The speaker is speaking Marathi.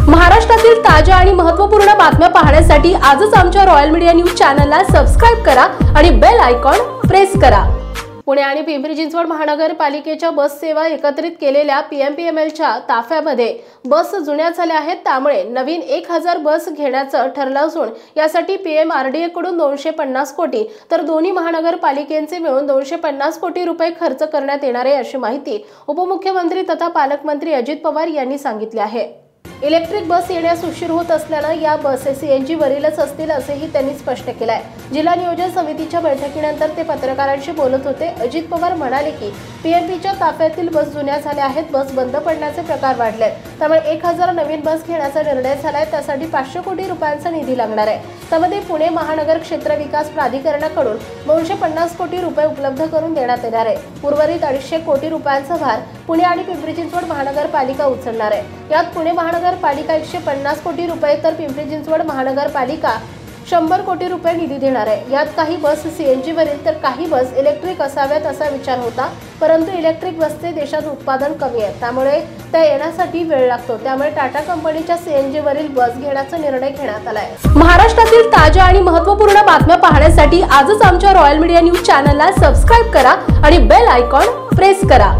महाराष्ट्रातील ताज्या आणि महत्त्वपूर्ण बातम्या पाहण्यासाठी आजच आमच्या रॉयल मीडिया न्यूज चॅनलला सबस्क्राइब करा आणि बेल आयकॉन प्रेस करा। पुणे आणि पिंपरी चिंचवड महानगरपालिकेच्या बस सेवा एकत्रित केलेल्या PMPMLच्या ताफ्यामध्ये बस जुन्या झाल्या आहेत, त्यामुळे नवीन 1000 बस घेण्याचं ठरलं असून यासाठी PMRDA कडून 250 कोटी तर दोन्ही महानगरपालिकेचे मिळून 250 कोटी रुपये खर्च करण्यात येणार आहे, अशी माहिती उपमुख्यमंत्री तथा पालकमंत्री अजित पवार यांनी सांगितले आहे। इलेक्ट्रिक बस येण्यास उशीर होत असल्याने या बस CNG वरीलच असतील असेही त्यांनी स्पष्ट केले आहे। जिल्हा नियोजन समितीच्या बैठकीनंतर ते पत्रकारांशी बोलत होते। अजित पवार म्हणाले की PMPच्या ताफ्यातील बस जुन्या झाल्या आहेत, बस बंद पडण्याचे प्रकार वाढले, त्यामुळे 1000 नवीन बस घेण्याचा निर्णय झालाय। त्यासाठी 500 कोटी रुपयांचा निधी लागणार आहे। त्यामध्ये पुणे महानगर क्षेत्र विकास प्राधिकरणाकडून 250 कोटी रुपये उपलब्ध करून देण्यात येणार आहे। उर्वरित 250 कोटी रुपयांचा भार पुणे आणि पिंपरी चिंचवड महानगरपालिका उचलणार आहे। यात पुणे महानगरपालिका 150 कोटी रुपये तर पिंपरी चिंचवड महानगरपालिका 100 कोटी रुपये निधी देणार आहे। यात काही बस CNG वरील तर काही बस इलेक्ट्रिक असाव्यात असा विचार होता, परंतु इलेक्ट्रिक बसचे देशात उत्पादन कमी आहे, त्यामुळे त्या येण्यासाठी वेळ लागतो। त्यामुळे टाटा कंपनीच्या CNG वरील बस घेण्याचा निर्णय घेण्यात आलाय। महाराष्ट्रातील ताज्या आणि महत्त्वपूर्ण बातम्या पाहण्यासाठी आजच आमच्या रॉयल मीडिया न्यूज चॅनलला सबस्क्राइब करा आणि बेल आयकॉन प्रेस करा।